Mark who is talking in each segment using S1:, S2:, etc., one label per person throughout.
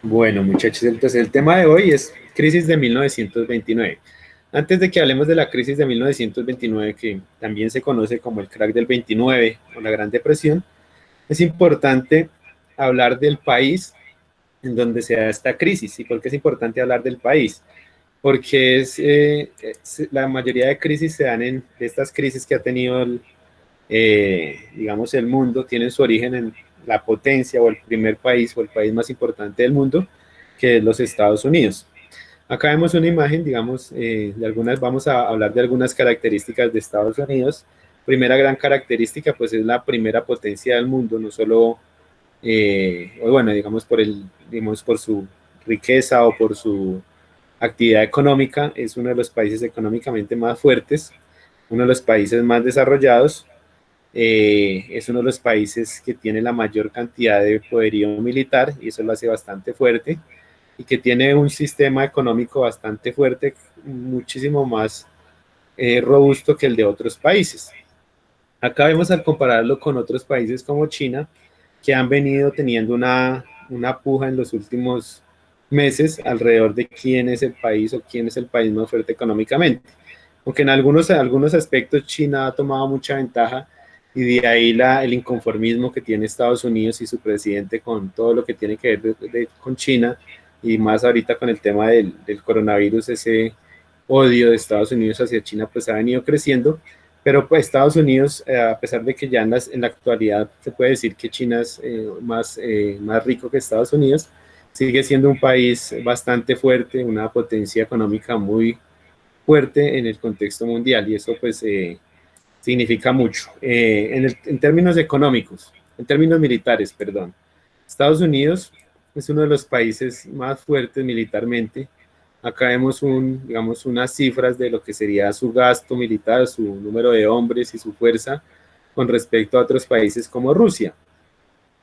S1: Bueno, muchachos, entonces el tema de hoy es crisis de 1929. Antes de que hablemos de la crisis de 1929, que también se conoce como el crack del 29 o la Gran Depresión, es importante hablar del país en donde se da esta crisis. ¿Y por qué es importante hablar del país? Porque la mayoría de crisis se dan de estas crisis que ha tenido, digamos, el mundo, tienen su origen en la potencia o el primer país o el país más importante del mundo, que es los Estados Unidos. Acá vemos una imagen, digamos, vamos a hablar de algunas características de Estados Unidos. Primera gran característica, pues es la primera potencia del mundo, no solo, o bueno, digamos, por su riqueza o por su actividad económica, es uno de los países económicamente más fuertes, uno de los países más desarrollados, es uno de los países que tiene la mayor cantidad de poderío militar y eso lo hace bastante fuerte y que tiene un sistema económico bastante fuerte, muchísimo más robusto que el de otros países. Acá vemos al compararlo con otros países como China, que han venido teniendo una puja en los últimos meses alrededor de quién es el país o quién es el país más fuerte económicamente. Aunque en algunos aspectos China ha tomado mucha ventaja y de ahí el inconformismo que tiene Estados Unidos y su presidente con todo lo que tiene que ver con China y más ahorita con el tema del coronavirus, ese odio de Estados Unidos hacia China pues ha venido creciendo, pero pues Estados Unidos, a pesar de que ya en la actualidad se puede decir que China es más rico que Estados Unidos, sigue siendo un país bastante fuerte, una potencia económica muy fuerte en el contexto mundial y eso pues significa mucho. En términos económicos, en términos militares, perdón, Estados Unidos es uno de los países más fuertes militarmente. Acá vemos digamos, unas cifras de lo que sería su gasto militar, su número de hombres y su fuerza con respecto a otros países como Rusia,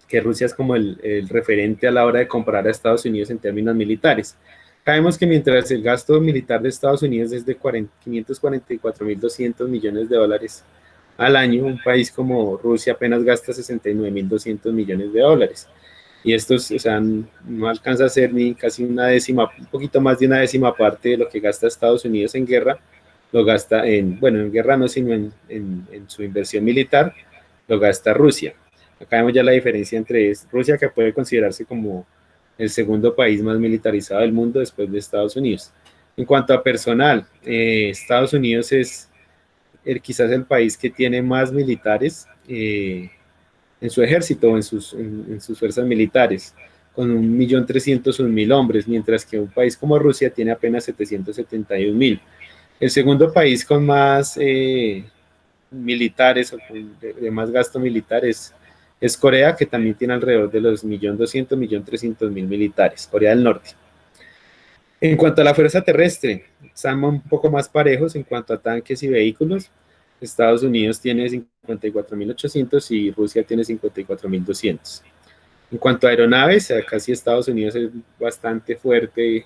S1: que Rusia es como el referente a la hora de comparar a Estados Unidos en términos militares. Sabemos que mientras el gasto militar de Estados Unidos es de 544.200 millones de dólares al año, un país como Rusia apenas gasta 69.200 millones de dólares. Y esto, o sea, no alcanza a ser ni casi una décima, un poquito más de una décima parte de lo que gasta Estados Unidos en guerra, lo gasta bueno, en guerra no, sino en su inversión militar, lo gasta Rusia. Acá vemos ya la diferencia entre Rusia, que puede considerarse como el segundo país más militarizado del mundo después de Estados Unidos. En cuanto a personal, Estados Unidos es quizás el país que tiene más militares en su ejército o en sus fuerzas militares, con 1.301.000 hombres, mientras que un país como Rusia tiene apenas 771.000. El segundo país con más militares o de más gasto militar es Corea, que también tiene alrededor de los 1.200.000, 1.300.000 militares, Corea del Norte. En cuanto a la fuerza terrestre, están un poco más parejos en cuanto a tanques y vehículos. Estados Unidos tiene 54.800 y Rusia tiene 54.200. En cuanto a aeronaves, casi Estados Unidos es bastante fuerte,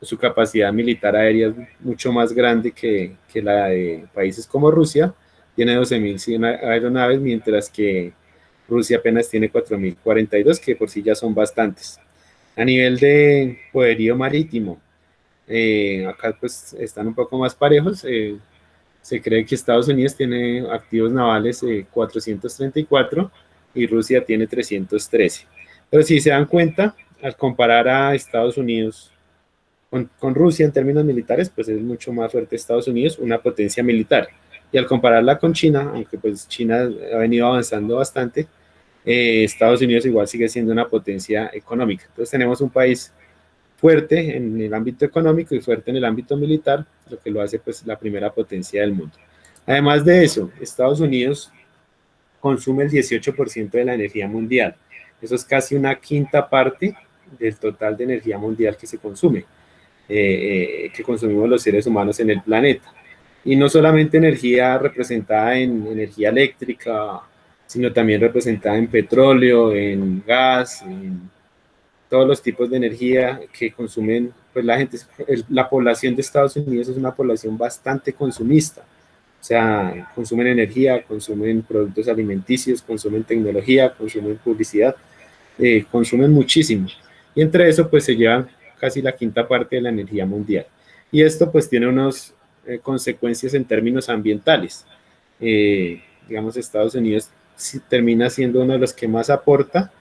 S1: su capacidad militar aérea es mucho más grande que la de países como Rusia, tiene 12.100 aeronaves, mientras que Rusia apenas tiene 4.042, que por sí ya son bastantes. A nivel de poderío marítimo, acá pues están un poco más parejos. Se cree que Estados Unidos tiene activos navales 434 y Rusia tiene 313. Pero si se dan cuenta, al comparar a Estados Unidos con Rusia en términos militares, pues es mucho más fuerte Estados Unidos, una potencia militar. Y al compararla con China, aunque pues China ha venido avanzando bastante, Estados Unidos igual sigue siendo una potencia económica. Entonces tenemos un país fuerte en el ámbito económico y fuerte en el ámbito militar, lo que lo hace pues la primera potencia del mundo. Además de eso, Estados Unidos consume el 18% de la energía mundial. Eso es casi una quinta parte del total de energía mundial que se consume, que consumimos los seres humanos en el planeta. Y no solamente energía representada en energía eléctrica, sino también representada en petróleo, en gas, en todos los tipos de energía que consumen, pues la gente, la población de Estados Unidos es una población bastante consumista, o sea, consumen energía, consumen productos alimenticios, consumen tecnología, consumen publicidad, consumen muchísimo. y entre eso pues se llevan casi la quinta parte de la energía mundial. Y esto pues tiene unas consecuencias en términos ambientales. Digamos, Estados Unidos termina siendo uno de los que más aporta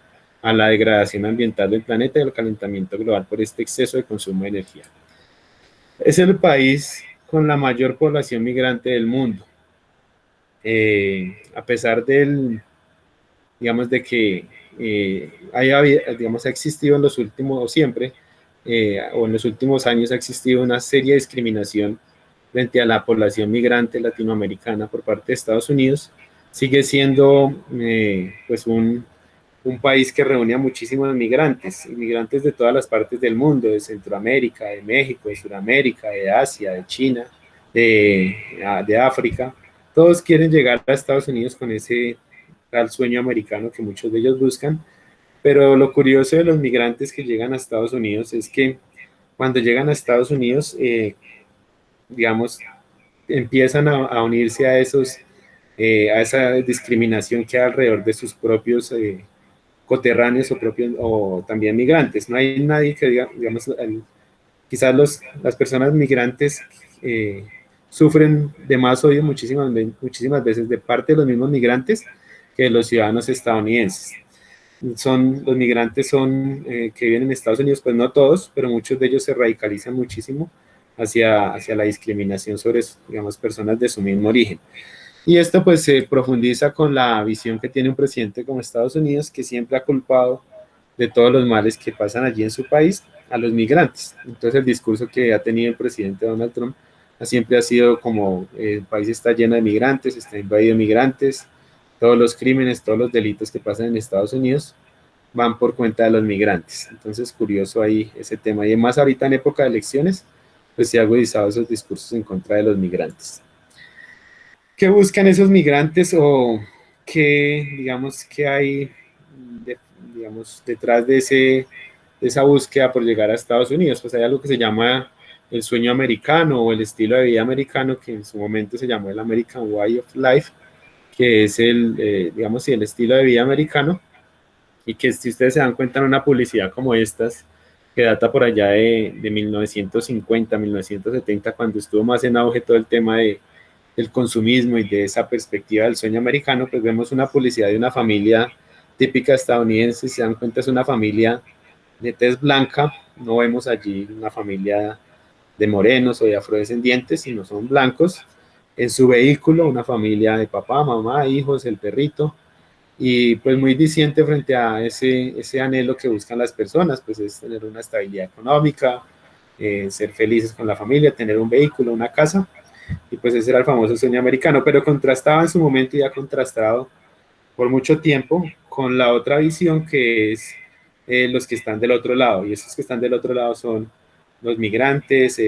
S1: a la degradación ambiental del planeta y al calentamiento global por este exceso de consumo de energía. Es el país con la mayor población migrante del mundo. A pesar del, digamos, de que digamos, ha existido en los últimos, o siempre, o en los últimos años ha existido una seria discriminación frente a la población migrante latinoamericana por parte de Estados Unidos, sigue siendo pues un país que reúne a muchísimos migrantes, inmigrantes de todas las partes del mundo, de Centroamérica, de México, de Sudamérica, de Asia, de China, de África. Todos quieren llegar a Estados Unidos con ese tal sueño americano que muchos de ellos buscan, pero lo curioso de los migrantes que llegan a Estados Unidos es que cuando llegan a Estados Unidos, digamos, empiezan a unirse a a esa discriminación que hay alrededor de sus propios coterráneos o también migrantes. No hay nadie que diga, digamos, quizás las personas migrantes sufren de más odio muchísimas veces de parte de los mismos migrantes que de los ciudadanos estadounidenses. Los migrantes que viven en Estados Unidos, pues no todos, pero muchos de ellos se radicalizan muchísimo hacia la discriminación sobre, digamos, personas de su mismo origen. Y esto pues se profundiza con la visión que tiene un presidente como Estados Unidos, que siempre ha culpado de todos los males que pasan allí en su país a los migrantes. Entonces el discurso que ha tenido el presidente Donald Trump siempre ha sido como el país está lleno de migrantes, está invadido de migrantes, todos los crímenes, todos los delitos que pasan en Estados Unidos van por cuenta de los migrantes. Entonces curioso ahí ese tema. Y además ahorita en época de elecciones, pues se ha agudizado esos discursos en contra de los migrantes. ¿Qué buscan esos migrantes o qué, digamos, qué hay digamos, detrás de esa búsqueda por llegar a Estados Unidos? Pues hay algo que se llama el sueño americano o el estilo de vida americano, que en su momento se llamó el American Way of Life, que es digamos, el estilo de vida americano, y que si ustedes se dan cuenta en una publicidad como estas, que data por allá de 1950, 1970, cuando estuvo más en auge todo el tema del consumismo y de esa perspectiva del sueño americano, pues vemos una publicidad de una familia típica estadounidense, se dan cuenta es una familia de tez blanca, no vemos allí una familia de morenos o de afrodescendientes, sino son blancos, en su vehículo una familia de papá, mamá, hijos, el perrito, y pues muy diciente frente a ese anhelo que buscan las personas, pues es tener una estabilidad económica, ser felices con la familia, tener un vehículo, una casa, y pues ese era el famoso sueño americano, pero contrastaba en su momento y ha contrastado por mucho tiempo con la otra visión que es los que están del otro lado, y esos que están del otro lado son los migrantes,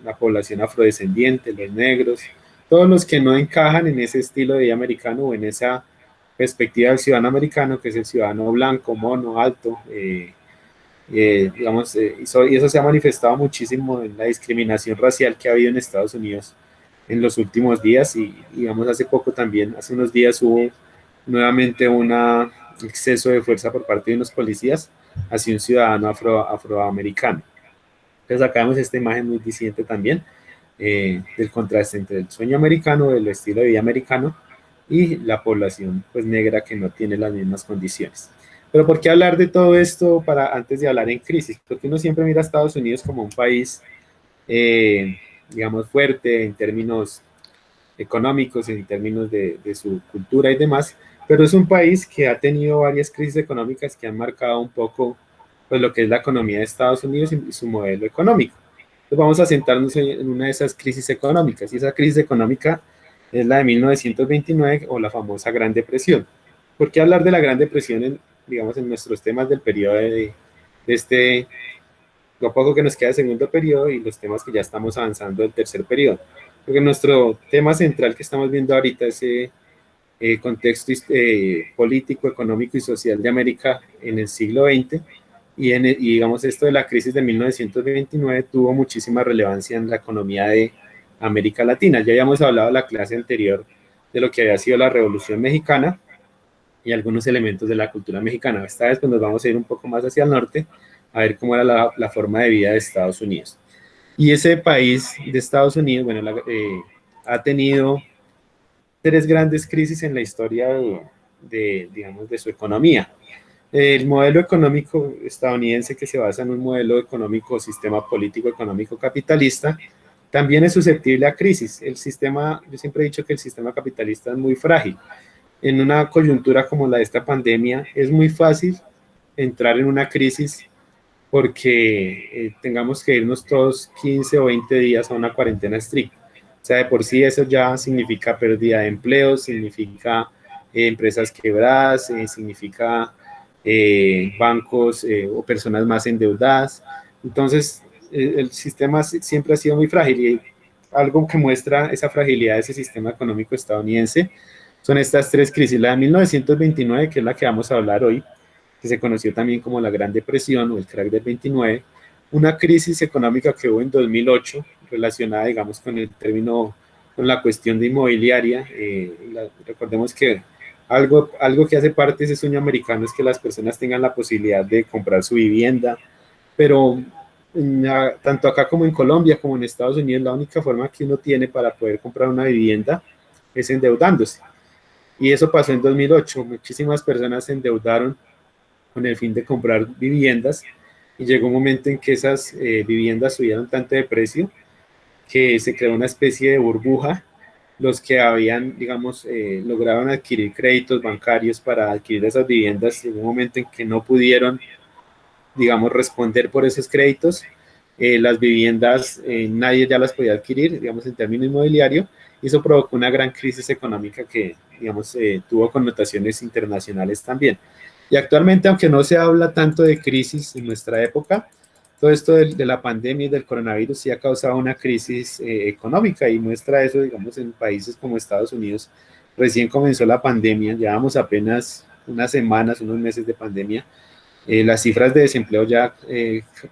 S1: la población afrodescendiente, los negros, todos los que no encajan en ese estilo de vida americano o en esa perspectiva del ciudadano americano, que es el ciudadano blanco, mono, alto, digamos, y eso se ha manifestado muchísimo en la discriminación racial que ha habido en Estados Unidos en los últimos días y digamos hace poco también, hace unos días hubo nuevamente un exceso de fuerza por parte de unos policías hacia un ciudadano afroamericano. Entonces acá vemos esta imagen muy disidente también del contraste entre el sueño americano, el estilo de vida americano y la población pues negra que no tiene las mismas condiciones. Pero ¿por qué hablar de todo esto antes de hablar en crisis? Porque uno siempre mira a Estados Unidos como un país, digamos, fuerte en términos económicos, en términos de su cultura y demás, pero es un país que ha tenido varias crisis económicas que han marcado un poco pues, lo que es la economía de Estados Unidos y su modelo económico. Entonces vamos a sentarnos en una de esas crisis económicas, y esa crisis económica es la de 1929 o la famosa Gran Depresión. ¿Por qué hablar de la Gran Depresión digamos, en nuestros temas del periodo de lo poco que nos queda del segundo periodo y los temas que ya estamos avanzando del tercer periodo? Porque nuestro tema central que estamos viendo ahorita es contexto político, económico y social de América en el siglo XX, y digamos esto de la crisis de 1929 tuvo muchísima relevancia en la economía de América Latina. Ya habíamos hablado en la clase anterior de lo que había sido la Revolución Mexicana, y algunos elementos de la cultura mexicana. Esta vez pues, nos vamos a ir un poco más hacia el norte, a ver cómo era la forma de vida de Estados Unidos. Y ese país de Estados Unidos, bueno, ha tenido tres grandes crisis en la historia digamos, de su economía. El modelo económico estadounidense, que se basa en un modelo económico, sistema político económico capitalista, también es susceptible a crisis. El sistema, yo siempre he dicho que el sistema capitalista es muy frágil. En una coyuntura como la de esta pandemia, es muy fácil entrar en una crisis porque tengamos que irnos todos 15 o 20 días a una cuarentena estricta. O sea, de por sí eso ya significa pérdida de empleos, significa empresas quebradas, significa bancos o personas más endeudadas. Entonces, el sistema siempre ha sido muy frágil y algo que muestra esa fragilidad de ese sistema económico estadounidense son estas tres crisis. La de 1929, que es la que vamos a hablar hoy, que se conoció también como la Gran Depresión o el crack del 29, una crisis económica que hubo en 2008 relacionada, digamos, con el término, con la cuestión de inmobiliaria. Recordemos que algo que hace parte de ese sueño americano es que las personas tengan la posibilidad de comprar su vivienda, pero tanto acá como en Colombia, como en Estados Unidos, la única forma que uno tiene para poder comprar una vivienda es endeudándose. Y eso pasó en 2008. Muchísimas personas se endeudaron con el fin de comprar viviendas y llegó un momento en que esas viviendas subieron tanto de precio que se creó una especie de burbuja. Los que habían, digamos, lograron adquirir créditos bancarios para adquirir esas viviendas, en un momento en que no pudieron, digamos, responder por esos créditos, las viviendas nadie ya las podía adquirir, digamos, en términos inmobiliario, y eso provocó una gran crisis económica que, digamos, tuvo connotaciones internacionales también. Y actualmente, aunque no se habla tanto de crisis en nuestra época, todo esto de la pandemia y del coronavirus sí ha causado una crisis económica y muestra eso, digamos, en países como Estados Unidos. Recién comenzó la pandemia, llevamos apenas unas semanas, unos meses de pandemia. Las cifras de desempleo ya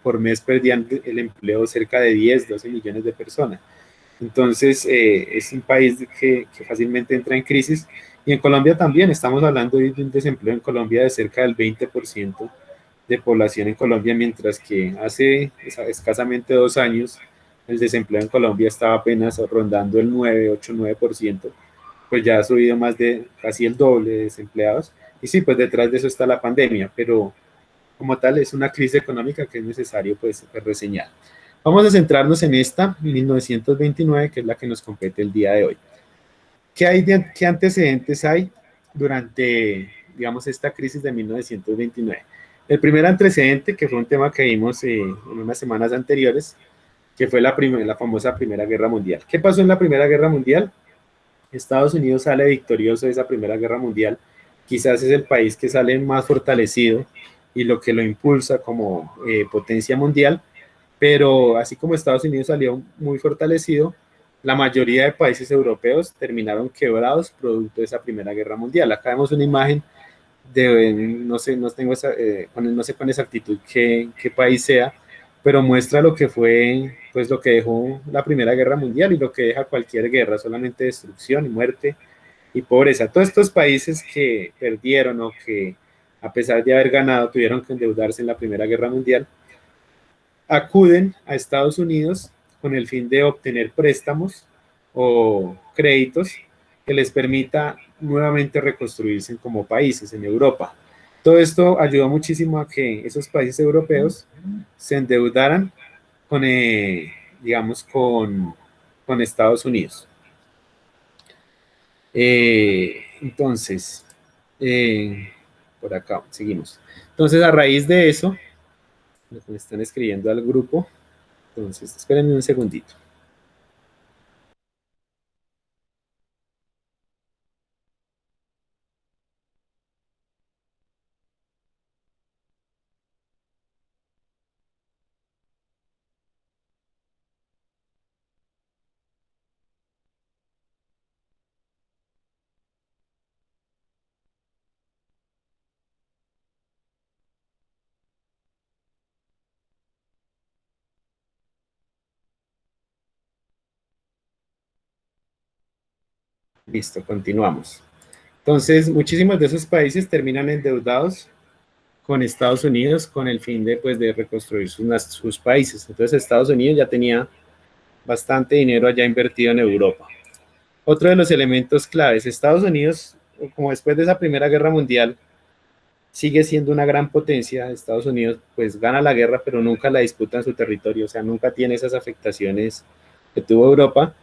S1: por mes perdían el empleo cerca de 10, 12 millones de personas. Entonces, es un país que fácilmente entra en crisis. Y en Colombia también estamos hablando de un desempleo en Colombia de cerca del 20% de población en Colombia, mientras que hace escasamente 2 años el desempleo en Colombia estaba apenas rondando el 9, 8, 9%, pues ya ha subido más de casi el doble de desempleados. Y sí, pues detrás de eso está la pandemia, pero como tal es una crisis económica que es necesario pues reseñar. Vamos a centrarnos en esta, 1929, que es la que nos compete el día de hoy. ¿Qué antecedentes hay durante, digamos, esta crisis de 1929? El primer antecedente, que fue un tema que vimos en unas semanas anteriores, que fue la famosa Primera Guerra Mundial. ¿Qué pasó en la Primera Guerra Mundial? Estados Unidos sale victorioso de esa Primera Guerra Mundial. Quizás es el país que sale más fortalecido y lo que lo impulsa como potencia mundial, pero así como Estados Unidos salió muy fortalecido, la mayoría de países europeos terminaron quebrados producto de esa Primera Guerra Mundial. Acá vemos una imagen no sé, no tengo no sé con exactitud qué país sea, pero muestra lo que fue, pues lo que dejó la Primera Guerra Mundial y lo que deja cualquier guerra, solamente destrucción y muerte y pobreza. Todos estos países que perdieron o que a pesar de haber ganado tuvieron que endeudarse en la Primera Guerra Mundial, acuden a Estados Unidos con el fin de obtener préstamos o créditos que les permita nuevamente reconstruirse como países en Europa. Todo esto ayudó muchísimo a que esos países europeos se endeudaran con, digamos, con Estados Unidos. Entonces, por acá, seguimos. Entonces, a raíz de eso, me están escribiendo al grupo. Entonces, espérenme un segundito. Listo, continuamos. Entonces, muchísimos de esos países terminan endeudados con Estados Unidos con el fin de, pues, de reconstruir sus países. Entonces, Estados Unidos ya tenía bastante dinero allá invertido en Europa. Otro de los elementos claves, Estados Unidos, como después de esa Primera Guerra Mundial, sigue siendo una gran potencia. Estados Unidos pues gana la guerra, pero nunca la disputa en su territorio, o sea, nunca tiene esas afectaciones que tuvo Europa.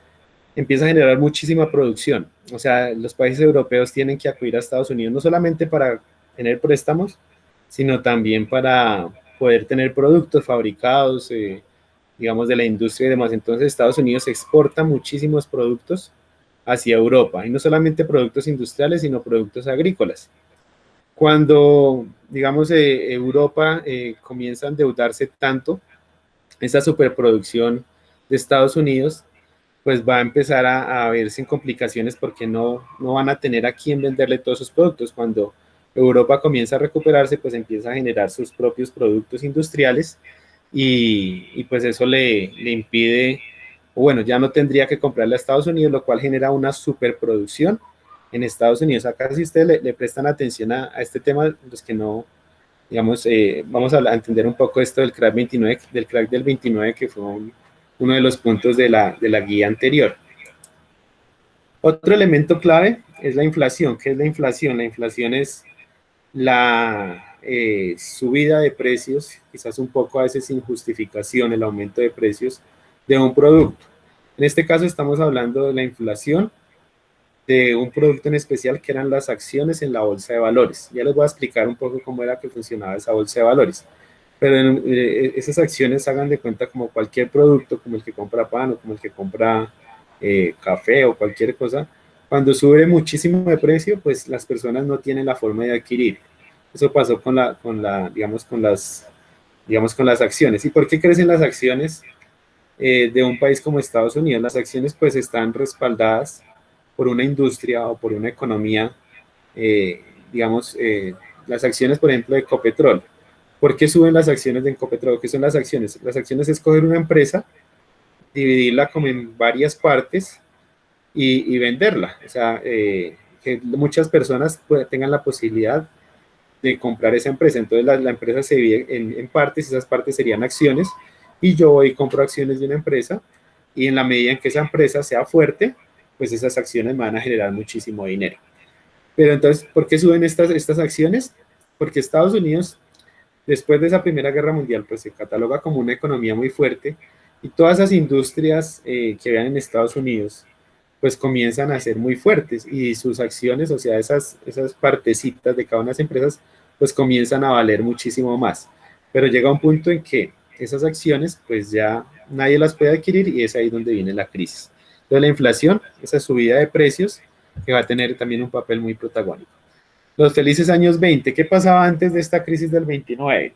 S1: Empieza a generar muchísima producción. O sea, los países europeos tienen que acudir a Estados Unidos no solamente para tener préstamos, sino también para poder tener productos fabricados, digamos, de la industria y demás. Entonces, Estados Unidos exporta muchísimos productos hacia Europa, y no solamente productos industriales, sino productos agrícolas. Cuando, digamos, Europa comienza a endeudarse tanto, esa superproducción de Estados Unidos, pues va a empezar a verse en complicaciones porque no van a tener a quién venderle todos sus productos. Cuando Europa comienza a recuperarse, pues empieza a generar sus propios productos industriales y pues eso le impide, o bueno, ya no tendría que comprarle a Estados Unidos, lo cual genera una superproducción en Estados Unidos. Acá si ustedes le prestan atención a este tema, los que no, digamos, vamos a entender un poco esto del crack 29, del crack del 29, que fue uno de los puntos de la guía anterior. Otro elemento clave es la inflación. ¿Qué es la inflación? La inflación es la subida de precios, quizás un poco a veces sin justificación, el aumento de precios de un producto. En este caso estamos hablando de la inflación de un producto en especial que eran las acciones en la bolsa de valores. Ya les voy a explicar un poco cómo era que funcionaba esa bolsa de valores. Pero esas acciones hagan de cuenta como cualquier producto, como el que compra pan o como el que compra café o cualquier cosa. Cuando sube muchísimo de precio, pues las personas no tienen la forma de adquirir. Eso pasó digamos, con las acciones. ¿Y por qué crecen las acciones de un país como Estados Unidos? Las acciones pues están respaldadas por una industria o por una economía, eh, digamos, las acciones, por ejemplo, de Ecopetrol. ¿Por qué suben las acciones de Ecopetrol? ¿Qué son las acciones? Las acciones es coger una empresa, dividirla como en varias partes y venderla. O sea, que muchas personas tengan la posibilidad de comprar esa empresa. Entonces la empresa se divide en partes, esas partes serían acciones, y yo voy y compro acciones de una empresa, y en la medida en que esa empresa sea fuerte, pues esas acciones me van a generar muchísimo dinero. Pero entonces, ¿por qué suben estas acciones? Porque Estados Unidos, después de esa Primera Guerra Mundial, pues se cataloga como una economía muy fuerte, y todas esas industrias que vean en Estados Unidos, pues comienzan a ser muy fuertes, y sus acciones, o sea, esas partecitas de cada una de las empresas, pues comienzan a valer muchísimo más. Pero llega un punto en que esas acciones, pues ya nadie las puede adquirir, y es ahí donde viene la crisis. Entonces la inflación, esa subida de precios, que va a tener también un papel muy protagónico. Los felices años 20, ¿qué pasaba antes de esta crisis del 29?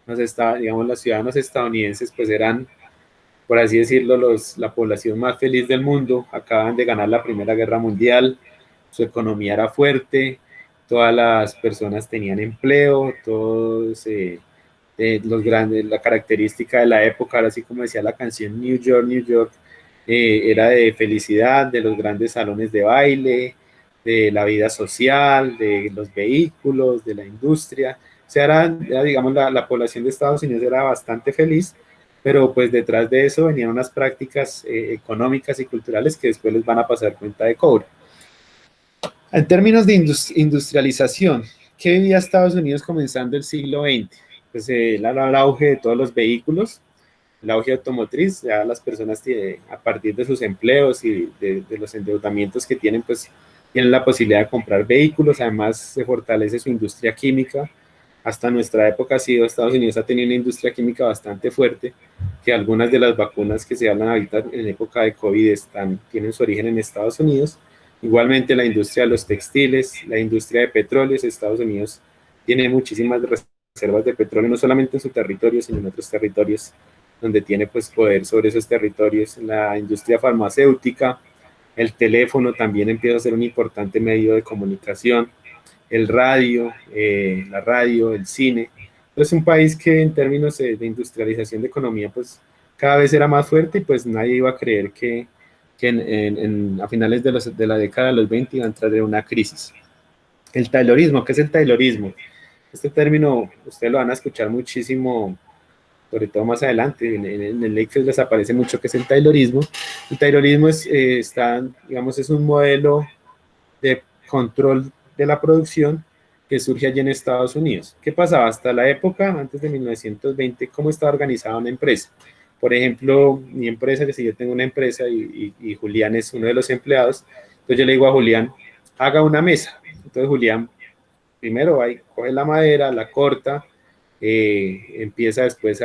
S1: Digamos, los ciudadanos estadounidenses pues eran, por así decirlo, la población más feliz del mundo. Acaban de ganar la Primera Guerra Mundial, su economía era fuerte, todas las personas tenían empleo, todos los grandes, la característica de la época, así como decía la canción New York, era de felicidad, de los grandes salones de baile, de la vida social, de los vehículos, de la industria. O sea, digamos, la población de Estados Unidos era bastante feliz, pero pues detrás de eso venían unas prácticas económicas y culturales que después les van a pasar cuenta de cobro. En términos de industrialización, ¿qué vivía Estados Unidos comenzando el siglo XX? Pues el auge de todos los vehículos, el auge automotriz, ya las personas a partir de sus empleos y de los endeudamientos que tienen, pues tienen la posibilidad de comprar vehículos. Además se fortalece su industria química. Hasta nuestra época ha sido, Estados Unidos ha tenido una industria química bastante fuerte, que algunas de las vacunas que se hablan ahorita en época de COVID tienen su origen en Estados Unidos. Igualmente la industria de los textiles, la industria de petróleos. Estados Unidos tiene muchísimas reservas de petróleo, no solamente en su territorio, sino en otros territorios donde tiene pues poder sobre esos territorios. La industria farmacéutica, el teléfono también empieza a ser un importante medio de comunicación, el radio, la radio, el cine. Es un país que en términos de industrialización de economía, pues cada vez era más fuerte, y pues nadie iba a creer que que a finales de la década de los 20 iba a entrar en una crisis. El taylorismo, ¿qué es el taylorismo? Este término ustedes lo van a escuchar muchísimo, sobre todo más adelante, en el Excel les aparece mucho que es el taylorismo. El taylorismo digamos, es un modelo de control de la producción que surge allí en Estados Unidos. ¿Qué pasaba? Hasta la época, antes de 1920, ¿cómo estaba organizada una empresa? Por ejemplo, mi empresa, que si yo tengo una empresa y Julián es uno de los empleados, entonces yo le digo a Julián, haga una mesa. Entonces Julián primero va y coge la madera, la corta, empieza después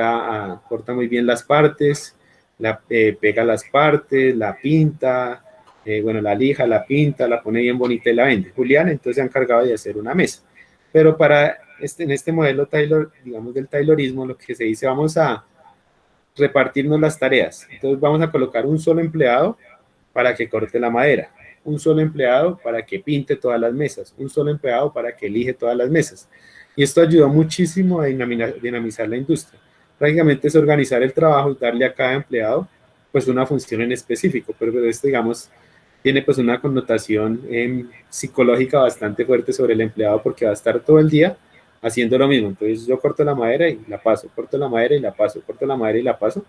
S1: corta muy bien las partes, pega las partes, la pinta, bueno, la lija, la pinta, la pone bien bonita y la vende. Julián entonces se ha encargado de hacer una mesa. Pero en este modelo Taylor, digamos del Taylorismo, lo que se dice, vamos a repartirnos las tareas. Entonces vamos a colocar un solo empleado para que corte la madera, un solo empleado para que pinte todas las mesas, un solo empleado para que elige todas las mesas. Y esto ayudó muchísimo a dinamizar la industria. Prácticamente es organizar el trabajo y darle a cada empleado pues una función en específico, pero esto digamos tiene pues una connotación psicológica bastante fuerte sobre el empleado porque va a estar todo el día haciendo lo mismo. Entonces yo corto la madera y la paso, corto la madera y la paso, corto la madera y la paso.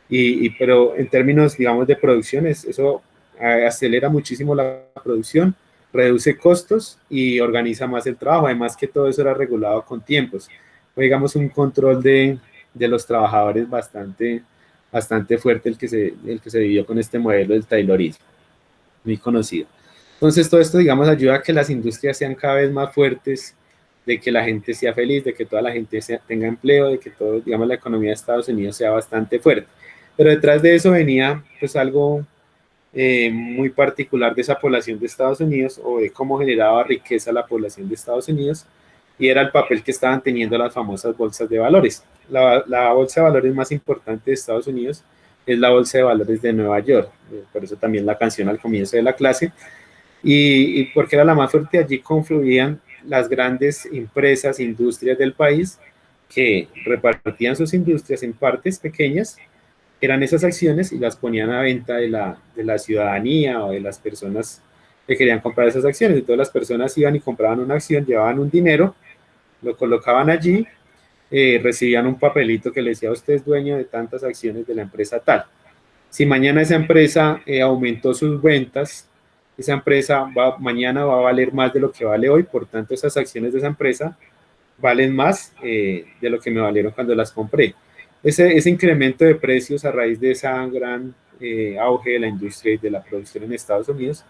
S1: Pero en términos, digamos, de producciones, eso acelera muchísimo la producción, reduce costos y organiza más el trabajo. Además que todo eso era regulado con tiempos. O digamos, un control de los trabajadores bastante fuerte el que se vivió con este modelo del Taylorismo, muy conocido. Entonces, todo esto, digamos, ayuda a que las industrias sean cada vez más fuertes, de que la gente sea feliz, de que toda la gente tenga empleo, de que todo, digamos, la economía de Estados Unidos sea bastante fuerte. Pero detrás de eso venía, pues, algo muy particular de esa población de Estados Unidos o de cómo generaba riqueza la población de Estados Unidos, y era el papel que estaban teniendo las famosas bolsas de valores. La bolsa de valores más importante de Estados Unidos es la bolsa de valores de Nueva York, por eso también la canción al comienzo de la clase, y porque era la más fuerte, allí confluían las grandes empresas, industrias del país que repartían sus industrias en partes pequeñas, eran esas acciones y las ponían a venta de la ciudadanía o de las personas que querían comprar esas acciones. Entonces las personas iban y compraban una acción, llevaban un dinero, lo colocaban allí, recibían un papelito que le decía usted es dueño de tantas acciones de la empresa tal. Si mañana esa empresa aumentó sus ventas, esa empresa mañana va a valer más de lo que vale hoy, por tanto esas acciones de esa empresa valen más de lo que me valieron cuando las compré. Ese incremento de precios a raíz de esa gran auge de la industria y de la producción en Estados Unidos,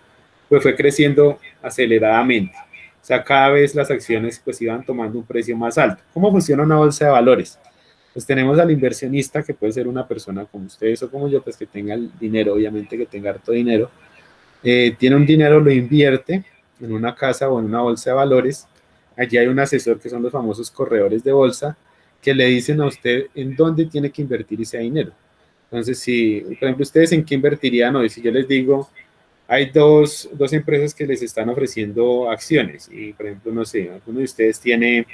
S1: pues fue creciendo aceleradamente. O sea, cada vez las acciones pues iban tomando un precio más alto. ¿Cómo funciona una bolsa de valores? Pues tenemos al inversionista, que puede ser una persona como ustedes o como yo, pues que tenga el dinero, obviamente que tenga harto dinero, tiene un dinero, lo invierte en una casa o en una bolsa de valores. Allí hay un asesor que son los famosos corredores de bolsa que le dicen a usted en dónde tiene que invertir ese dinero. Entonces, si, por ejemplo, ustedes en qué invertirían hoy, si yo les digo, hay dos empresas que les están ofreciendo acciones y, por ejemplo, no sé, alguno de ustedes tiene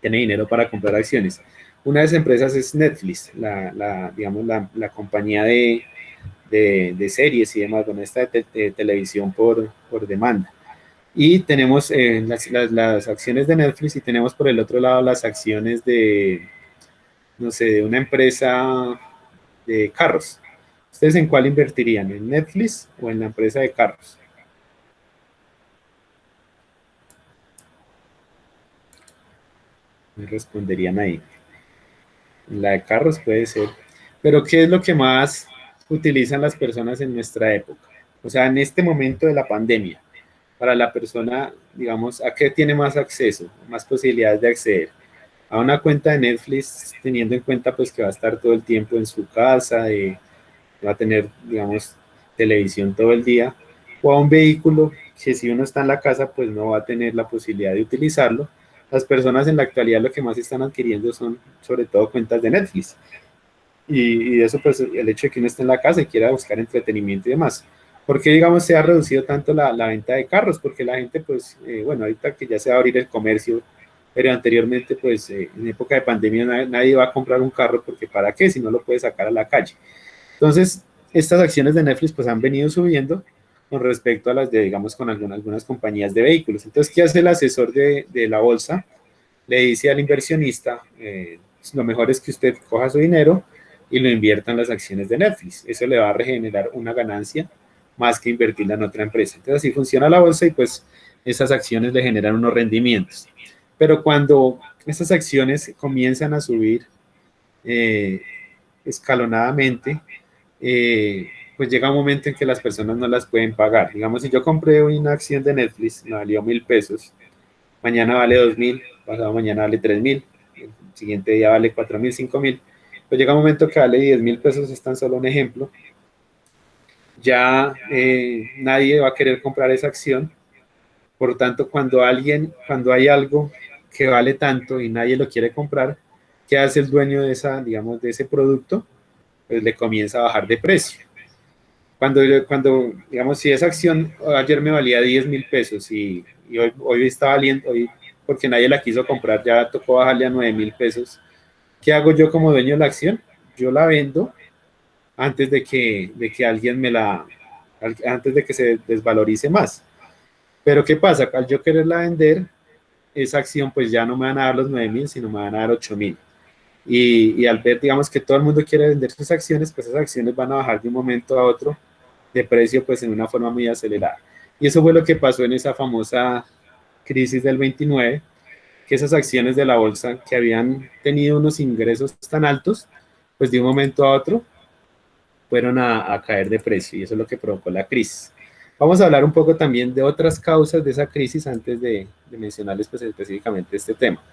S1: dinero para comprar acciones. Una de esas empresas es Netflix, digamos, la compañía de series y demás, bueno, esta de televisión por demanda. Y tenemos las acciones de Netflix y tenemos por el otro lado las acciones no sé, de una empresa de carros. ¿Ustedes en cuál invertirían? ¿En Netflix o en la empresa de carros? Me responderían ahí. En la de carros puede ser. Pero ¿qué es lo que más utilizan las personas en nuestra época? O sea, en este momento de la pandemia, para la persona, digamos, ¿a qué tiene más acceso, más posibilidades de acceder? A una cuenta de Netflix, teniendo en cuenta pues que va a estar todo el tiempo en su casa, va a tener, digamos, televisión todo el día, o a un vehículo que si uno está en la casa, pues no va a tener la posibilidad de utilizarlo. Las personas en la actualidad lo que más están adquiriendo son sobre todo cuentas de Netflix. Y eso, pues, el hecho de que uno esté en la casa y quiera buscar entretenimiento y demás. ¿Por qué, digamos, se ha reducido tanto la venta de carros? Porque la gente, pues, bueno, ahorita que ya se va a abrir el comercio, pero anteriormente, pues, en época de pandemia nadie va a comprar un carro porque ¿para qué? Si no lo puede sacar a la calle. Entonces, estas acciones de Netflix pues han venido subiendo con respecto a las de, digamos, con algunas compañías de vehículos. Entonces, ¿qué hace el asesor de la bolsa? Le dice al inversionista, lo mejor es que usted coja su dinero y lo invierta en las acciones de Netflix. Eso le va a regenerar una ganancia más que invertirla en otra empresa. Entonces, así funciona la bolsa y pues esas acciones le generan unos rendimientos. Pero cuando estas acciones comienzan a subir eh, escalonadamente, pues llega un momento en que las personas no las pueden pagar. Digamos, si yo compré una acción de Netflix, me valió 1.000 pesos, mañana vale 2.000, pasado mañana vale 3.000, el siguiente día vale 4.000, 5.000, pues llega un momento que vale 10.000 pesos, es tan solo un ejemplo, ya nadie va a querer comprar esa acción. Por tanto, cuando hay algo que vale tanto y nadie lo quiere comprar, ¿qué hace el dueño de esa, digamos, de ese producto? Pues le comienza a bajar de precio. Digamos, si esa acción ayer me valía 10.000 pesos y hoy está valiendo, hoy porque nadie la quiso comprar, ya tocó bajarle a 9.000 pesos. ¿Qué hago yo como dueño de la acción? Yo la vendo antes de que alguien antes de que se desvalorice más. Pero ¿qué pasa? Al yo quererla vender, esa acción pues ya no me van a dar los 9.000, sino me van a dar 8.000. Y al ver, digamos, que todo el mundo quiere vender sus acciones, pues esas acciones van a bajar de un momento a otro de precio, pues en una forma muy acelerada. Y eso fue lo que pasó en esa famosa crisis del 29, que esas acciones de la bolsa que habían tenido unos ingresos tan altos, pues de un momento a otro fueron a caer de precio y eso es lo que provocó la crisis. Vamos a hablar un poco también de otras causas de esa crisis antes de mencionarles pues específicamente este tema.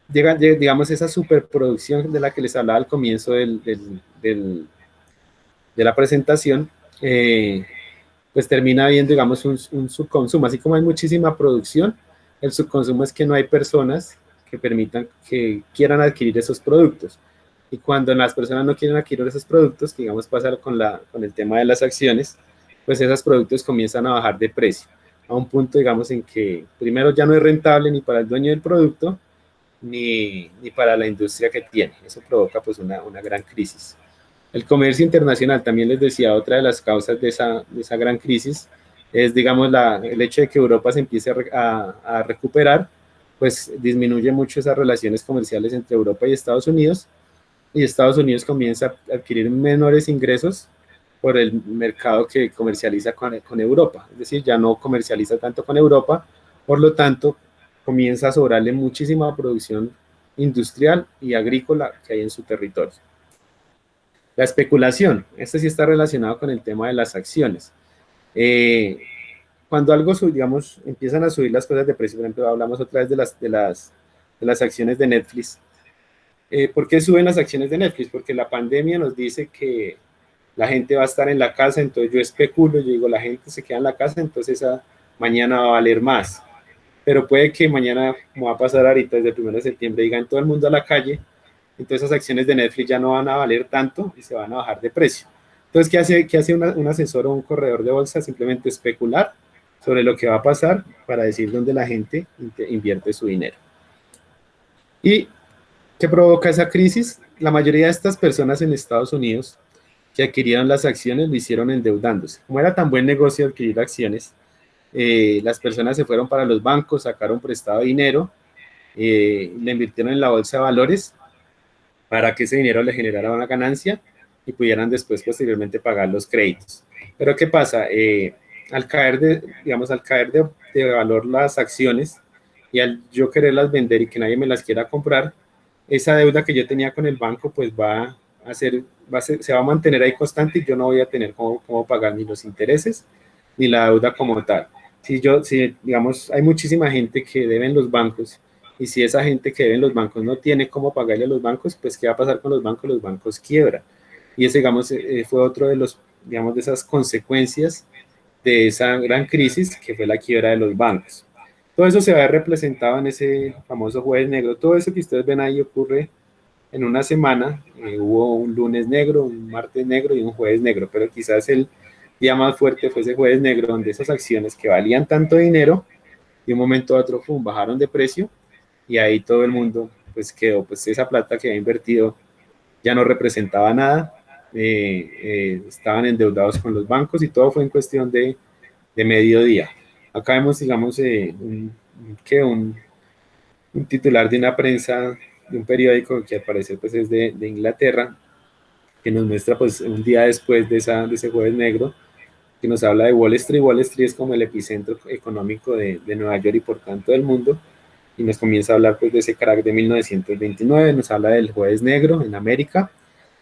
S1: Digamos, esa superproducción de la que les hablaba al comienzo de la presentación, pues termina habiendo, digamos, un subconsumo. Así como hay muchísima producción, el subconsumo es que no hay personas que permitan, que quieran adquirir esos productos. Y cuando las personas no quieren adquirir esos productos, que digamos pasa con el tema de las acciones, pues esos productos comienzan a bajar de precio, a un punto, digamos, en que primero ya no es rentable ni para el dueño del producto, ni para la industria que tiene. Eso provoca pues una gran crisis. El comercio internacional, también les decía, otra de las causas de esa gran crisis es, digamos, el hecho de que Europa se empiece a recuperar, pues disminuye mucho esas relaciones comerciales entre Europa y Estados Unidos comienza a adquirir menores ingresos por el mercado que comercializa con Europa, es decir, ya no comercializa tanto con Europa, por lo tanto, comienza a sobrarle muchísima producción industrial y agrícola que hay en su territorio. La especulación, este sí está relacionado con el tema de las acciones. Cuando algo, digamos, empiezan a subir las cosas de precio, por ejemplo, hablamos otra vez de las acciones de Netflix. ¿Por qué suben las acciones de Netflix? Porque la pandemia nos dice que la gente va a estar en la casa, entonces yo especulo, yo digo, la gente se queda en la casa, entonces esa mañana va a valer más. Pero puede que mañana, como va a pasar ahorita desde el 1 de septiembre, digan todo el mundo a la calle, entonces esas acciones de Netflix ya no van a valer tanto y se van a bajar de precio. Entonces, ¿qué hace un asesor o un corredor de bolsa? Simplemente especular sobre lo que va a pasar para decir dónde la gente invierte su dinero. ¿Y qué provoca esa crisis? La mayoría de estas personas en Estados Unidos que adquirieron las acciones lo hicieron endeudándose. Como era tan buen negocio adquirir acciones, las personas se fueron para los bancos, sacaron prestado dinero, le invirtieron en la bolsa de valores para que ese dinero le generara una ganancia y pudieran después posteriormente pagar los créditos. Pero ¿qué pasa? Al caer de valor las acciones y al yo quererlas vender y que nadie me las quiera comprar, esa deuda que yo tenía con el banco pues se va a mantener ahí constante y yo no voy a tener cómo pagar ni los intereses ni la deuda como tal. Si digamos, hay muchísima gente que debe en los bancos y si esa gente que debe en los bancos no tiene cómo pagarle a los bancos, pues ¿qué va a pasar con los bancos? Los bancos quiebran. Y ese, digamos, fue otro de digamos, de esas consecuencias de esa gran crisis que fue la quiebra de los bancos. Todo eso se va a ver representado en ese famoso jueves negro. Todo eso que ustedes ven ahí ocurre en una semana. Hubo un lunes negro, un martes negro y un jueves negro, pero quizás el día más fuerte fue ese jueves negro, donde esas acciones que valían tanto dinero, de un momento a otro, bajaron de precio y ahí todo el mundo pues quedó, pues esa plata que había invertido ya no representaba nada, estaban endeudados con los bancos y todo fue en cuestión de mediodía. Acá vemos, digamos, un titular de una prensa, de un periódico que al parecer pues, es de Inglaterra, que nos muestra pues, un día después de ese jueves negro, que nos habla de Wall Street. Wall Street es como el epicentro económico de Nueva York y por tanto del mundo, y nos comienza a hablar pues, de ese crack de 1929, nos habla del jueves negro en América,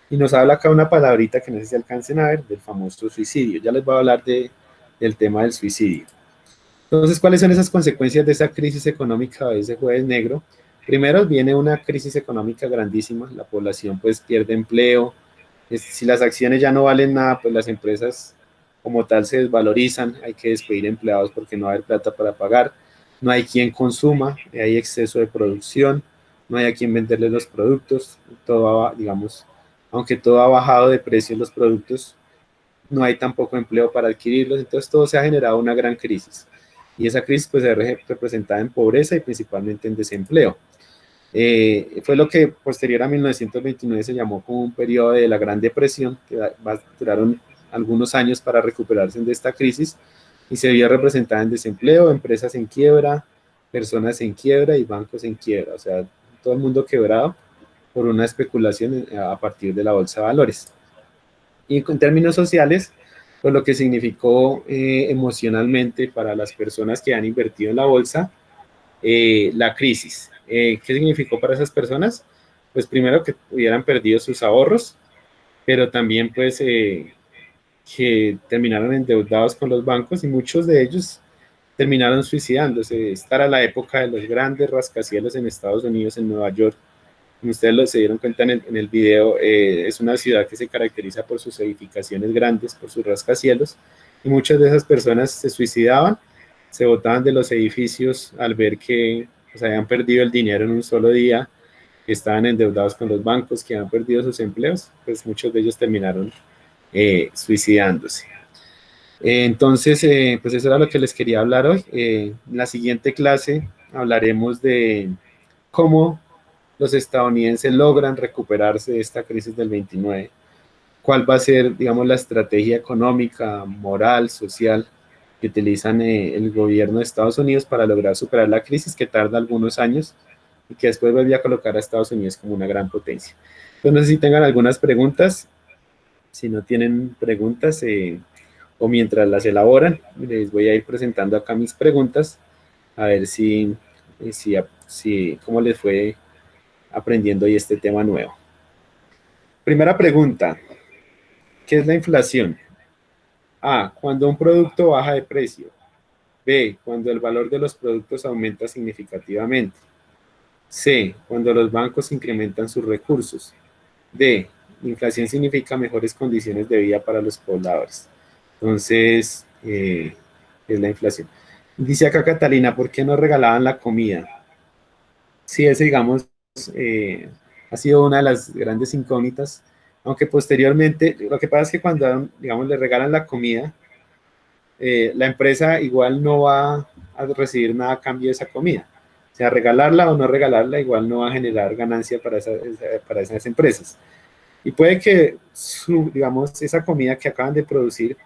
S1: y nos habla acá una palabrita que no sé si alcancen a ver, del famoso suicidio. Ya les voy a hablar del tema del suicidio. Entonces, ¿cuáles son esas consecuencias de esa crisis económica de ese jueves negro? Primero viene una crisis económica grandísima, la población pues pierde empleo, si las acciones ya no valen nada, pues las empresas como tal se desvalorizan, hay que despedir empleados porque no hay plata para pagar, no hay quien consuma, hay exceso de producción, no hay a quien venderle los productos, todo, digamos, aunque todo ha bajado de precio en los productos, no hay tampoco empleo para adquirirlos, entonces todo se ha generado una gran crisis. Y esa crisis pues se ve representada en pobreza y principalmente en desempleo. Fue lo que posterior a 1929 se llamó como un periodo de la Gran Depresión, que duraron algunos años para recuperarse de esta crisis y se vio representada en desempleo, empresas en quiebra, personas en quiebra y bancos en quiebra, o sea, todo el mundo quebrado por una especulación a partir de la bolsa de valores. Y en términos sociales, pues lo que significó emocionalmente para las personas que han invertido en la bolsa, la crisis. ¿Qué significó para esas personas? Pues primero que hubieran perdido sus ahorros, pero también pues que terminaron endeudados con los bancos y muchos de ellos terminaron suicidándose. Esta era la época de los grandes rascacielos en Estados Unidos, en Nueva York. Como ustedes se dieron cuenta en el video, es una ciudad que se caracteriza por sus edificaciones grandes, por sus rascacielos, y muchas de esas personas se suicidaban, se botaban de los edificios al ver que pues, habían perdido el dinero en un solo día, que estaban endeudados con los bancos, que habían perdido sus empleos, pues muchos de ellos terminaron suicidándose. Entonces, pues eso era lo que les quería hablar hoy. En la siguiente clase hablaremos de cómo los estadounidenses logran recuperarse de esta crisis del 29, cuál va a ser, digamos, la estrategia económica, moral, social que utilizan el gobierno de Estados Unidos para lograr superar la crisis que tarda algunos años y que después vuelve a colocar a Estados Unidos como una gran potencia. Entonces, no sé si tengan algunas preguntas. Si no tienen preguntas o mientras las elaboran, les voy a ir presentando acá mis preguntas a ver si cómo les fue aprendiendo hoy este tema nuevo. Primera pregunta, ¿qué es la inflación? A, cuando un producto baja de precio. B, cuando el valor de los productos aumenta significativamente. C, cuando los bancos incrementan sus recursos. D, inflación significa mejores condiciones de vida para los pobladores. Entonces, es la inflación. Dice acá Catalina, ¿por qué no regalaban la comida? Sí, ese, digamos, eh, ha sido una de las grandes incógnitas, aunque posteriormente, lo que pasa es que cuando, digamos, le regalan la comida, la empresa igual no va a recibir nada a cambio de esa comida. O sea, regalarla o no regalarla igual no va a generar ganancia para esas empresas. Y puede que, digamos, esa comida que acaban de producir,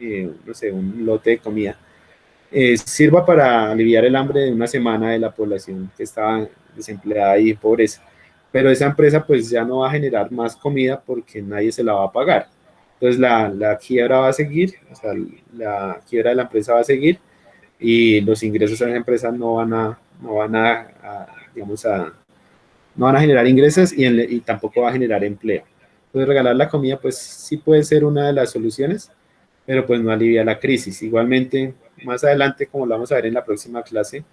S1: no sé, un lote de comida, sirva para aliviar el hambre de una semana de la población que estaba desempleada y en pobreza. Pero esa empresa pues ya no va a generar más comida porque nadie se la va a pagar. Entonces la quiebra va a seguir, o sea, la quiebra de la empresa va a seguir y los ingresos de esa empresa digamos, no van a generar ingresos y tampoco va a generar empleo. Entonces regalar la comida pues sí puede ser una de las soluciones, pero pues no alivia la crisis. Igualmente, más adelante, como lo vamos a ver en la próxima clase,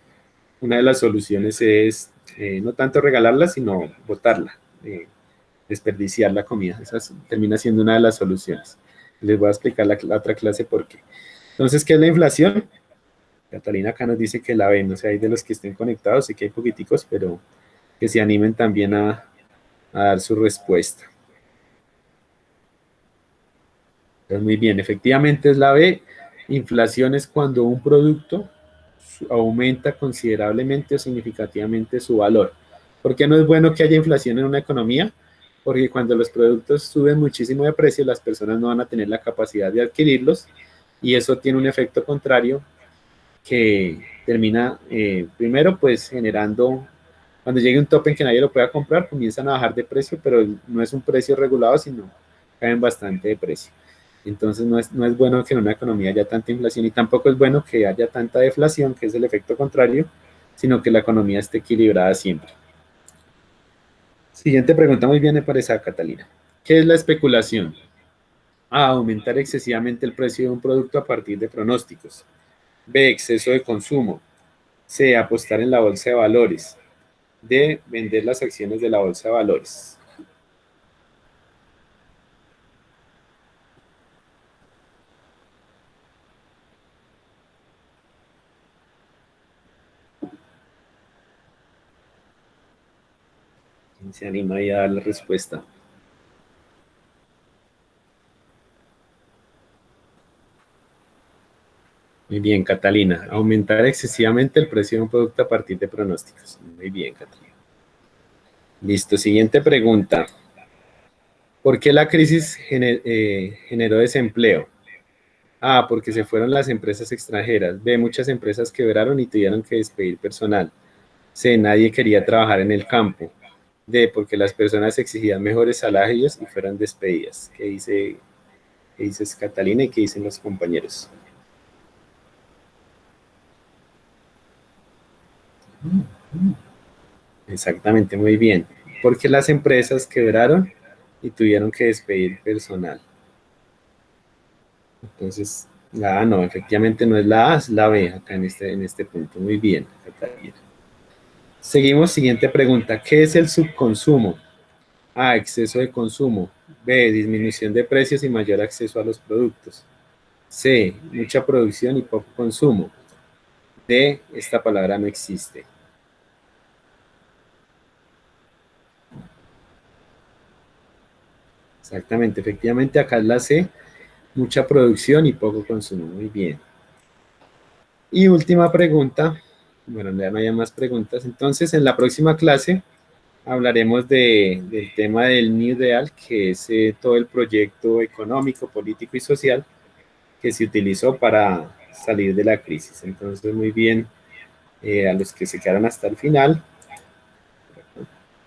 S1: una de las soluciones es no tanto regalarla, sino botarla, desperdiciar la comida. Esa termina siendo una de las soluciones. Les voy a explicar la otra clase por qué. Entonces, ¿qué es la inflación? Catalina acá nos dice que la ven, o sea, hay de los que estén conectados, sí que hay poquiticos, pero que se animen también a dar su respuesta. Entonces, muy bien, efectivamente es la B. Inflación es cuando un producto aumenta considerablemente o significativamente su valor. ¿Por qué no es bueno que haya inflación en una economía? porque cuando los productos suben muchísimo de precio, las personas no van a tener la capacidad de adquirirlos y eso tiene un efecto contrario que termina, primero, pues generando, cuando llegue un tope en que nadie lo pueda comprar, comienzan a bajar de precio, pero no es un precio regulado, sino caen bastante de precio. Entonces no es bueno que en una economía haya tanta inflación y tampoco es bueno que haya tanta deflación, que es el efecto contrario, sino que la economía esté equilibrada siempre. Siguiente pregunta, muy bien me parece, Catalina. ¿Qué es la especulación? A, aumentar excesivamente el precio de un producto a partir de pronósticos. B, exceso de consumo. C, apostar en la bolsa de valores. D, vender las acciones de la bolsa de valores. ¿Quién se anima ahí a dar la respuesta? Muy bien, Catalina. Aumentar excesivamente el precio de un producto a partir de pronósticos. Muy bien, Catalina. Listo, siguiente pregunta. ¿Por qué la crisis generó desempleo? A, porque se fueron las empresas extranjeras. B, muchas empresas quebraron y tuvieron que despedir personal. C, nadie quería trabajar en el campo. D, porque las personas exigían mejores salarios y fueron despedidas. ¿Qué dices, Catalina, y qué dicen los compañeros? Exactamente, muy bien. Porque las empresas quebraron y tuvieron que despedir personal. Entonces, la A no, efectivamente no es la A, es la B acá en este punto. Muy bien, Catalina. Seguimos, siguiente pregunta. ¿Qué es el subconsumo? A, exceso de consumo. B, disminución de precios y mayor acceso a los productos. C, mucha producción y poco consumo. D, esta palabra no existe. Exactamente, efectivamente acá es la C, mucha producción y poco consumo. Muy bien. Y última pregunta, bueno, ya no hay más preguntas. Entonces, en la próxima clase hablaremos del tema del New Deal, que es todo el proyecto económico, político y social que se utilizó para salir de la crisis. Entonces, muy bien, a los que se quedaron hasta el final,